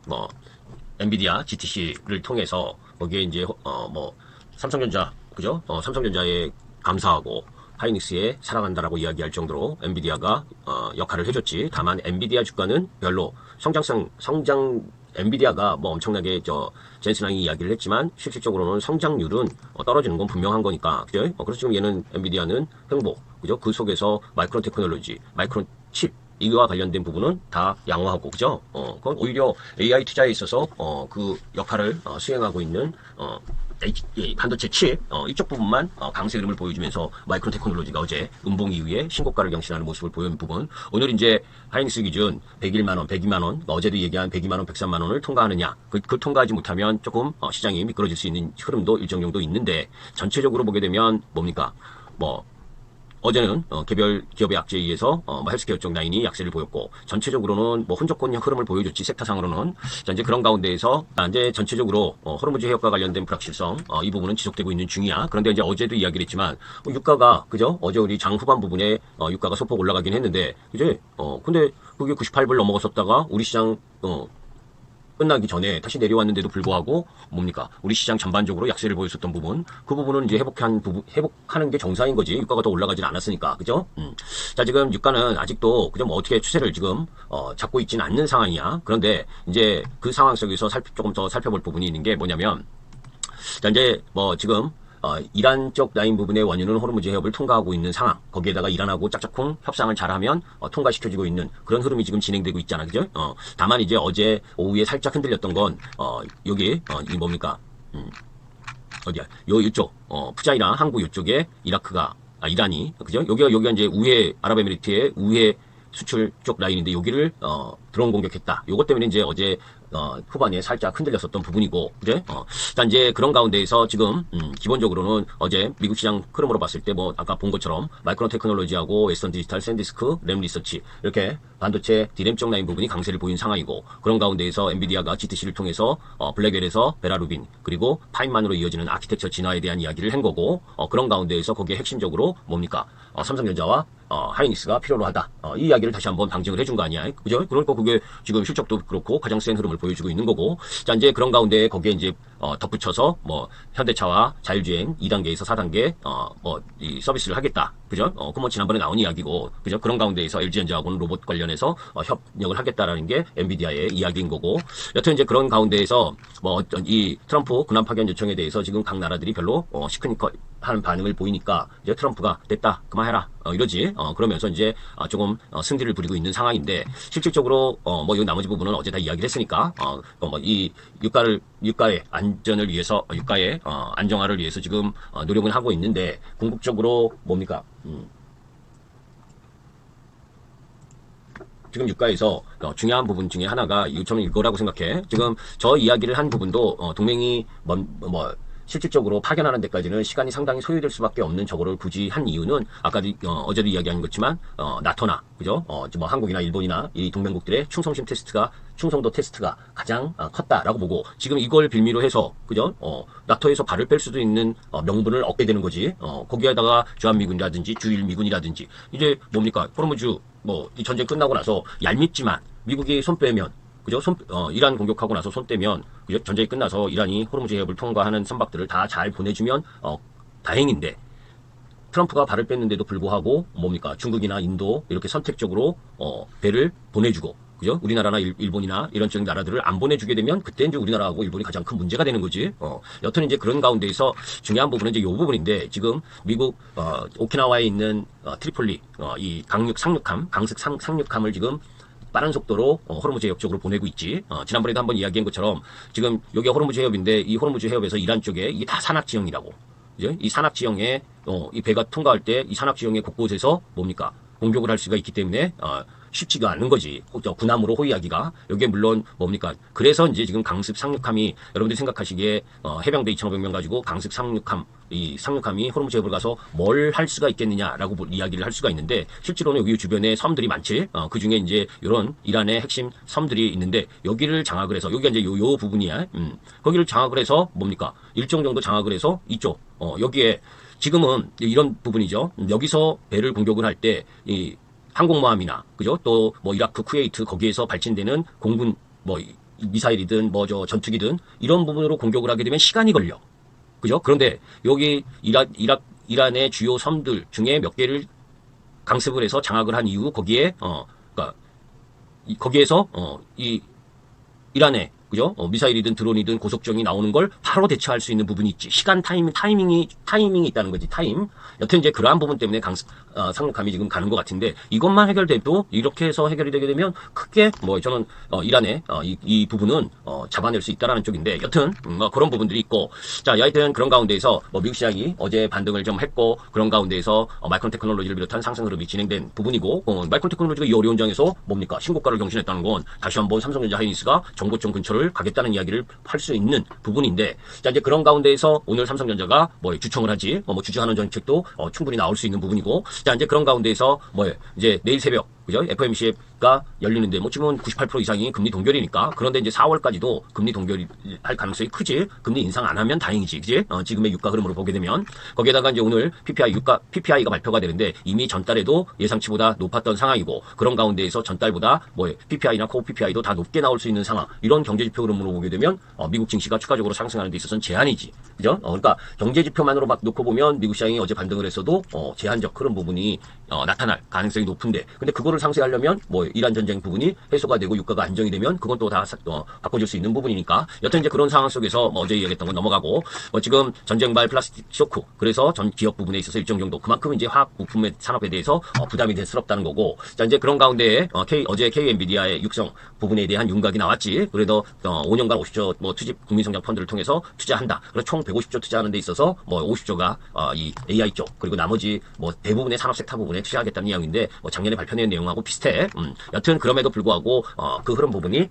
뭐 엔비디아 GTC를 통해서 거기에 이제 뭐 삼성전자 그죠? 삼성전자에 감사하고 하이닉스에 사랑한다라고 이야기할 정도로 엔비디아가 역할을 해줬지. 다만 엔비디아 주가는 별로 성장 엔비디아가 뭐 엄청나게 젠슨왕이 이야기를 했지만 실질적으로는 성장률은 떨어지는 건 분명한 거니까 그죠? 그래서 지금 얘는 엔비디아는 횡보 그죠? 그 속에서 마이크론 테크놀로지, 마이크론 칩 이거와 관련된 부분은 다 양호하고 그죠? 그건 오히려 AI 투자에 있어서 그 역할을 수행하고 있는 반도체 칩 이쪽 부분만 강세 흐름을 보여주면서 마이크론 테크놀로지가 어제 음봉 이후에 신고가를 경신하는 모습을 보여준 부분. 오늘 이제 하이닉스 기준 101만 원, 102만 원, 어제도 얘기한 102만 원, 103만 원을 통과하느냐. 그 통과하지 못하면 조금 시장이 미끄러질 수 있는 흐름도 일정 정도 있는데 전체적으로 보게 되면 뭡니까? 뭐 어제는 개별 기업의 악재에 의해서 뭐 헬스케어 쪽 라인이 약세를 보였고 전체적으로는 뭐 혼조권 흐름을 보여줬지 섹터상으로는. 자 이제 그런 가운데에서 이제 전체적으로 호르무즈 해협과 관련된 불확실성 이 부분은 지속되고 있는 중이야. 그런데 이제 어제도 이야기를 했지만 유가가 그죠? 어제 우리 장 후반 부분에 유가가 소폭 올라가긴 했는데 이제 근데 그게 98불 넘어갔었다가 우리 시장 끝나기 전에 다시 내려왔는데도 불구하고 뭡니까? 우리 시장 전반적으로 약세를 보였었던 부분, 그 부분은 이제 회복하는 게 정상인 거지. 유가가 더 올라가진 않았으니까, 그죠? 자, 지금 유가는 아직도 그죠? 뭐 어떻게 추세를 지금 잡고 있지는 않는 상황이야. 그런데 이제 그 상황 속에서 조금 더 살펴볼 부분이 있는 게 뭐냐면, 자, 이제 뭐 지금 이란 쪽 라인 부분의 원유는 호르무즈 해협을 통과하고 있는 상황. 거기에다가 이란하고 짝짝꿍 협상을 잘하면 통과시켜지고 있는 그런 흐름이 지금 진행되고 있잖아, 그죠? 다만 이제 어제 오후에 살짝 흔들렸던 건 여기 이 뭡니까? 어디야? 이쪽 푸자이라 항구 이쪽에 이란이 그죠? 여기가 이제 우회 아랍에미리트의 우회 수출 쪽 라인인데 여기를 드론 공격했다. 요것 때문에 이제 어제 후반에 살짝 흔들렸었던 부분이고, 그래? 자, 이제 그런 가운데에서 지금, 기본적으로는 어제 미국 시장 흐름으로 봤을 때 뭐, 아까 본 것처럼 마이크론 테크놀로지하고 웨스턴 디지털, 샌디스크, 램 리서치, 이렇게 반도체 디램 쪽 라인 부분이 강세를 보인 상황이고, 그런 가운데에서 엔비디아가 GTC를 통해서, 블랙웰에서 베라루빈, 그리고 파인만으로 이어지는 아키텍처 진화에 대한 이야기를 한 거고, 그런 가운데에서 거기에 핵심적으로 뭡니까? 삼성전자와 하이닉스가 필요로 하다. 이 이야기를 다시 한번 방증을 해준 거 아니야? 그죠? 그러니까 그게 지금 실적도 그렇고 가장 센 흐름을 보여주고 있는 거고. 자, 이제 그런 가운데 거기에 이제 덧붙여서 뭐 현대차와 자율주행 2단계에서 4단계 뭐 이 서비스를 하겠다. 그죠? 그뭐 지난번에 나온 이야기고. 그죠? 그런 가운데에서 LG전자하고는 로봇 관련해서 협력을 하겠다라는 게 엔비디아의 이야기인 거고. 여튼 이제 그런 가운데에서 뭐 이 트럼프 군함 파견 요청에 대해서 지금 각 나라들이 별로 시큰하는 반응을 보이니까 이제 트럼프가 됐다. 그만해라. 이러지. 그러면서 이제 조금 승질을 부리고 있는 상황인데 실질적으로 뭐 이 나머지 부분은 어제 다 이야기를 했으니까 뭐 이 유가의 안전을 위해서 유가의 안정화를 위해서 지금 노력을 하고 있는데 궁극적으로 뭡니까? 지금 유가에서 중요한 부분 중에 하나가 저는 이거라고 생각해. 지금 저 이야기를 한 부분도 동맹이 뭐 실질적으로 파견하는 데까지는 시간이 상당히 소요될 수밖에 없는 저거를 굳이 한 이유는 아까도 어제도 이야기한 것지만 나토나 그죠? 뭐 한국이나 일본이나 이 동맹국들의 충성도 테스트가 가장 컸다라고 보고 지금 이걸 빌미로 해서 그죠? 나토에서 발을 뺄 수도 있는 명분을 얻게 되는 거지. 거기에다가 주한미군이라든지 주일미군이라든지 이제 뭡니까? 호르무즈 뭐 이 전쟁 끝나고 나서 얄밉지만 미국이 손 빼면 그죠? 이란 공격하고 나서 손 떼면, 그죠? 전쟁이 끝나서 이란이 호르무즈 해협을 통과하는 선박들을 다 잘 보내주면, 다행인데, 트럼프가 발을 뺐는데도 불구하고, 뭡니까? 중국이나 인도, 이렇게 선택적으로, 배를 보내주고, 그죠? 우리나라나 일본이나 이런 쪽 나라들을 안 보내주게 되면, 그때 이제 우리나라하고 일본이 가장 큰 문제가 되는 거지. 여튼 이제 그런 가운데에서 중요한 부분은 이제 요 부분인데, 지금 미국, 오키나와에 있는, 트리폴리, 이 강습 상륙함을 지금 빠른 속도로 호르무즈 해협 쪽으로 보내고 있지. 지난번에도 한번 이야기한 것처럼 지금 여기가 호르무즈 해협인데 이 호르무즈 해협에서 이란 쪽에 이게 다 산악 지형이라고. 그죠? 이 산악 지형에 이 배가 통과할 때 이 산악 지형의 곳곳에서 뭡니까? 공격을 할 수가 있기 때문에 쉽지가 않은 거지. 군함으로 호위하기가. 여기에 물론 뭡니까? 그래서 이제 지금 강습 상륙함이 여러분들이 생각하시기에 해병대 2,500명 가지고 강습 상륙함 이 상륙함이 호르무즈 해협을 가서 뭘 할 수가 있겠느냐라고 이야기를 할 수가 있는데 실제로는 여기 주변에 섬들이 많지. 그 중에 이제 이런 이란의 핵심 섬들이 있는데 여기를 장악을 해서 여기가 이제 요 부분이야. 거기를 장악을 해서 뭡니까? 일정 정도 장악을 해서 이쪽 여기에 지금은 이런 부분이죠. 여기서 배를 공격을 할 때 이 항공모함이나 그죠? 또 뭐 이라크, 쿠웨이트 거기에서 발진되는 공군 뭐 미사일이든 뭐 저 전투기든 이런 부분으로 공격을 하게 되면 시간이 걸려. 그죠? 그런데 여기 이란의 주요 섬들 중에 몇 개를 강습을 해서 장악을 한 이후 거기에 그러니까 거기에서 이 이란에 그죠? 미사일이든 드론이든 고속정이 나오는 걸 바로 대처할 수 있는 부분이 있지. 시간 타이밍이 있다는 거지. 타임. 여튼 이제 그러한 부분 때문에 상륙함이 지금 가는 것 같은데 이것만 해결돼도 이렇게 해서 해결이 되게 되면 크게 뭐 저는 이란의 이 부분은 잡아낼 수 있다라는 쪽인데 여튼 그런 부분들이 있고 자 여하튼 그런 가운데에서 뭐 미국 시장이 어제 반등을 좀 했고 그런 가운데에서 마이크론 테크놀로지를 비롯한 상승 흐름이 진행된 부분이고 마이크론 테크놀로지가 이 어려운 장에서 뭡니까 신고가를 경신했다는 건 다시 한번 삼성전자 하이닉스가 정고점 근처를 가겠다는 이야기를 할 수 있는 부분인데 자 이제 그런 가운데에서 오늘 삼성전자가 뭐 주청을 하지 뭐 주저하는 정책도 충분히 나올 수 있는 부분이고 자 이제 그런 가운데에서 뭐 이제 내일 새벽 그죠? FOMC가 열리는데 뭐 지금은 98% 이상이 금리 동결이니까 그런데 이제 4월까지도 금리 동결이 할 가능성이 크지. 금리 인상 안 하면 다행이지. 그지? 지금의 유가 흐름으로 보게 되면 거기에다가 이제 오늘 PPI가 발표가 되는데 이미 전달에도 예상치보다 높았던 상황이고 그런 가운데에서 전달보다 뭐 PPI나 코어 PPI도 다 높게 나올 수 있는 상황. 이런 경제 지표 흐름으로 보게 되면 미국 증시가 추가적으로 상승하는 데 있어서는 제한이지. 그죠? 그러니까 경제 지표만으로 막 놓고 보면 미국 시장이 어제 반등을 했어도 제한적 흐름 부분이 나타날 가능성이 높은데 근데 그거를 상쇄하려면 뭐 이란 전쟁 부분이 해소가 되고 유가가 안정이 되면 그건 또 다 바꿔줄 수 있는 부분이니까 여튼 이제 그런 상황 속에서 어제 이야기했던 건 넘어가고 지금 전쟁발 플라스틱 쇼크 그래서 전 기업 부분에 있어서 일정 정도 그만큼 이제 화학 부품의 산업에 대해서 부담이 대스럽다는 거고 자 이제 그런 가운데 어제 K 엔비디아의 육성 부분에 대한 윤곽이 나왔지 그래도 5년간 50조 뭐 투집 국민성장 펀드를 통해서 투자한다 그래서 총 150조 투자하는 데 있어서 뭐 50조가 이 AI 쪽 그리고 나머지 뭐 대부분의 산업 섹터 부분에 투자하겠다는 이야기인데 뭐 작년에 발표된 내용하고 비슷해. 여튼 그럼에도 불구하고 그 흐름 부분이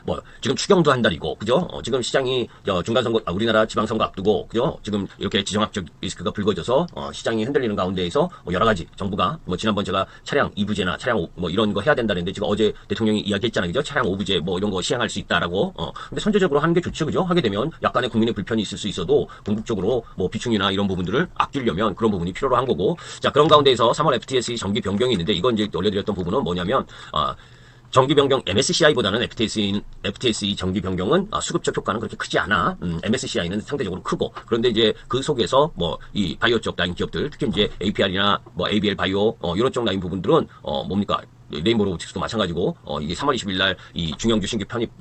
뭐 지금 추경도 한 달이고 그죠? 지금 시장이 중간선거 우리나라 지방선거 앞두고 그죠? 지금 이렇게 지정학적 리스크가 불거져서 시장이 흔들리는 가운데에서 뭐 여러 가지 정부가 뭐 지난번 제가 차량 2부제나 차량 뭐 이런 거 해야 된다는데 지금 어제 대통령이 이야기했잖아요. 그죠? 차량 5부제 뭐 이런 거 시행할 수 있다라고. 근데 선제적으로 하는 게 좋죠. 그죠? 하게 되면 약간의 국민의 불편이 있을 수 있어도 궁극적으로 뭐 비충이나 이런 부분들을 아끼려면 그런 부분이 필요로 한 거고. 자, 그런 가운데에서 3월 FTSE 정기 변경이 있는데 이건 이제 올려드렸던 부분은 뭐냐면 정기 변경 MSCI보다는 FTSE 정기 변경은 수급적 효과는 그렇게 크지 않아. MSCI는 상대적으로 크고 그런데 이제 그 속에서 뭐 이 바이오 쪽 라인 기업들 특히 이제 APR이나 뭐 ABL 바이오 이런 쪽 라인 부분들은 뭡니까? 레인보우 로보틱스도 마찬가지고 이게 3월 20일 날 이 중형주 신규 편입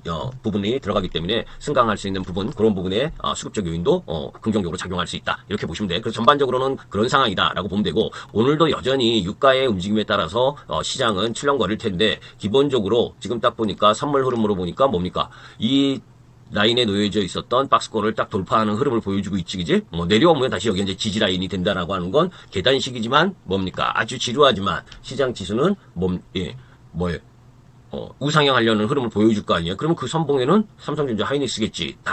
부분이 들어가기 때문에 승강할 수 있는 부분 그런 부분에 수급적 요인도 긍정적으로 작용할 수 있다 이렇게 보시면 돼. 그래서 전반적으로는 그런 상황이다라고 보면 되고 오늘도 여전히 유가의 움직임에 따라서 시장은 출렁거릴 텐데 기본적으로 지금 딱 보니까 선물 흐름으로 보니까 뭡니까 이 라인에 놓여져 있었던 박스권을 딱 돌파하는 흐름을 보여주고 있지, 그지? 내려오면 다시 여기 이제 지지 라인이 된다라고 하는 건 계단식이지만 뭡니까? 아주 지루하지만 시장 지수는 우상향하려는 흐름을 보여줄 거 아니에요? 그러면 그 선봉에는 삼성전자 하이닉스겠지.